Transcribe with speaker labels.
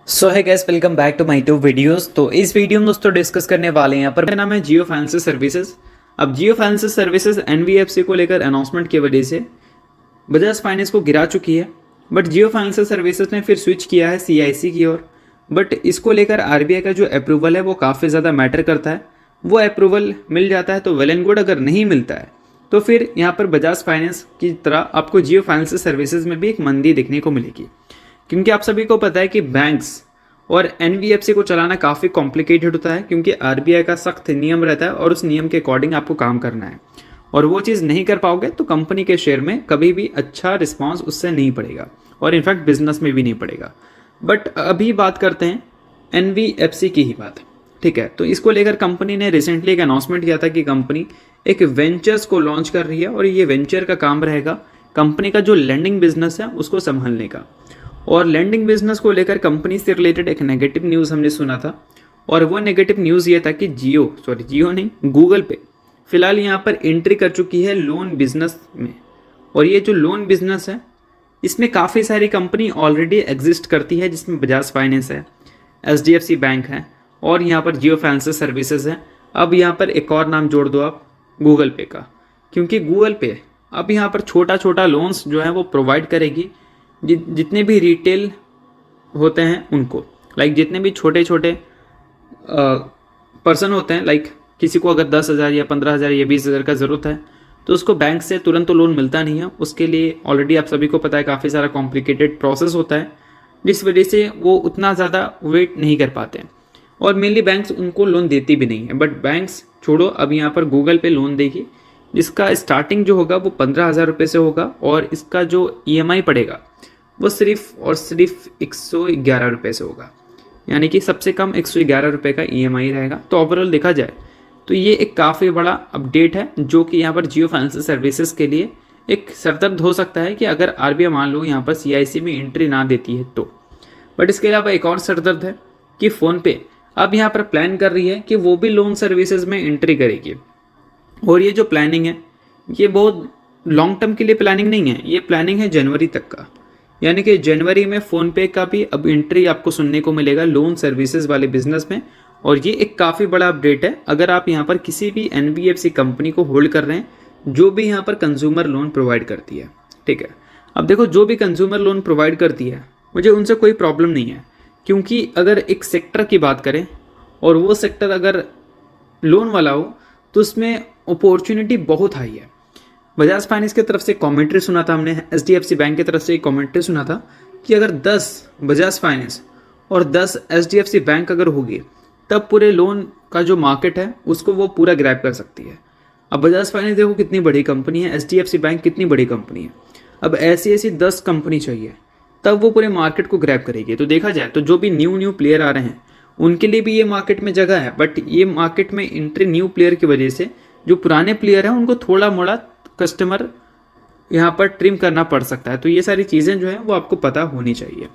Speaker 1: So hey guys, welcome back to my two videos. तो इस video में दोस्तों डिस्कस करने वाले हैं यहाँ पर। मेरा नाम है जियो फाइनेंशियल सर्विसेज। अब जियो फाइनेंशियल सर्विसेज एनबीएफसी को लेकर अनाउंसमेंट की वजह से बजाज फाइनेंस को गिरा चुकी है, बट जियो फाइनेंशियल सर्विसेज ने फिर स्विच किया है सीआईसी की ओर। बट इसको लेकर आरबीआई का जो अप्रूवल है वो काफ़ी ज़्यादा मैटर करता है। वो अप्रूवल मिल जाता है तो वेल एंड गुड, अगर नहीं मिलता है तो फिर यहाँ पर बजाज फाइनेंस की तरह आपको जियो फाइनेंशियल सर्विसेज में भी एक मंदी देखने को मिलेगी, क्योंकि आप सभी को पता है कि बैंक्स और एनबीएफसी को चलाना काफ़ी कॉम्प्लिकेटेड होता है, क्योंकि आरबीआई का सख्त नियम रहता है और उस नियम के अकॉर्डिंग आपको काम करना है, और वो चीज़ नहीं कर पाओगे तो कंपनी के शेयर में कभी भी अच्छा रिस्पांस उससे नहीं पड़ेगा, और इनफैक्ट बिजनेस में भी नहीं पड़ेगा। बट अभी बात करते हैं एनबीएफसी की ही बात, ठीक है। तो इसको लेकर कंपनी ने रिसेंटली एक अनाउंसमेंट किया था कि कंपनी एक वेंचर्स को लॉन्च कर रही है, और ये वेंचर का काम रहेगा कंपनी का जो लैंडिंग बिजनेस है उसको संभालने का। और लैंडिंग बिजनेस को लेकर कंपनी से रिलेटेड एक नेगेटिव न्यूज़ हमने सुना था, और वो नेगेटिव न्यूज़ ये था कि जियो नहीं, गूगल पे फिलहाल यहाँ पर एंट्री कर चुकी है लोन बिजनेस में। और ये जो लोन बिजनेस है इसमें काफ़ी सारी कंपनी ऑलरेडी एग्जिस्ट करती है, जिसमें बजाज फाइनेंस है, एचडीएफसी बैंक है, और यहाँ पर जियो फाइनेंशियल सर्विसेज है। अब यहाँ पर एक और नाम जोड़ दो आप, गूगल पे का, क्योंकि गूगल पे अब यहाँ पर छोटा छोटा लोन्स जो है वो प्रोवाइड करेगी जितने भी रिटेल होते हैं उनको, लाइक जितने भी छोटे छोटे पर्सन होते हैं, लाइक किसी को अगर 10,000 या 15,000 या 20,000 का ज़रूरत है तो उसको बैंक से तुरंत तो लोन मिलता नहीं है। उसके लिए ऑलरेडी आप सभी को पता है काफ़ी सारा कॉम्प्लिकेटेड प्रोसेस होता है, जिस वजह से वो उतना ज़्यादा वेट नहीं कर पाते हैं, और मेनली बैंक्स उनको लोन देती भी नहीं है। बट बैंक्स छोड़ो, अब यहाँ पर गूगल पे लोन देगी, जिसका स्टार्टिंग जो होगा वो 15,000 रुपये से होगा, और इसका जो ईएमआई पड़ेगा वो सिर्फ और सिर्फ 111 रुपये से होगा, यानी कि सबसे कम 111 रुपये का ईएमआई रहेगा। तो ओवरऑल देखा जाए तो ये एक काफ़ी बड़ा अपडेट है, जो कि यहाँ पर जियो फाइनेंशियल सर्विसेज के लिए एक सरदर्द हो सकता है कि अगर आरबीआई मान लो यहाँ पर सीआईसी में एंट्री ना देती है तो। बट इसके अलावा एक और सरदर्द है कि फ़ोनपे अब यहाँ पर प्लान कर रही है कि वो भी लोन सर्विसेज में एंट्री करेगी, और ये जो प्लानिंग है ये बहुत लॉन्ग टर्म के लिए प्लानिंग नहीं है, ये प्लानिंग है जनवरी तक का, यानी कि जनवरी में फ़ोनपे का भी अब एंट्री आपको सुनने को मिलेगा लोन सर्विसेज वाले बिजनेस में। और ये एक काफ़ी बड़ा अपडेट है अगर आप यहाँ पर किसी भी एनबीएफसी कंपनी को होल्ड कर रहे हैं जो भी यहाँ पर कंज्यूमर लोन प्रोवाइड करती है, ठीक है। अब देखो, जो भी कंज्यूमर लोन प्रोवाइड करती है मुझे उनसे कोई प्रॉब्लम नहीं है, क्योंकि अगर एक सेक्टर की बात करें और वो सेक्टर अगर लोन वाला हो तो उसमें अपॉर्चुनिटी बहुत हाई है। बजाज फाइनेंस की तरफ से कमेंट्री सुना था हमने, एचडीएफसी बैंक की तरफ से एक कमेंट्री सुना था कि अगर 10 बजाज फाइनेंस और 10 एचडीएफसी बैंक अगर होगी तब पूरे लोन का जो मार्केट है उसको वो पूरा ग्रैब कर सकती है। अब बजाज फाइनेंस देखो कितनी बड़ी कंपनी है, एचडीएफसी बैंक कितनी बड़ी कंपनी है, अब ऐसी ऐसी 10 कंपनी चाहिए तब वो पूरे मार्केट को ग्रैब करेगी। तो देखा जाए तो जो भी न्यू प्लेयर आ रहे हैं उनके लिए भी ये मार्केट में जगह है, बट ये मार्केट में एंट्री न्यू प्लेयर की वजह से जो पुराने प्लेयर हैं उनको थोड़ा मोड़ा कस्टमर यहाँ पर ट्रिम करना पड़ सकता है। तो ये सारी चीज़ें जो हैं वो आपको पता होनी चाहिए।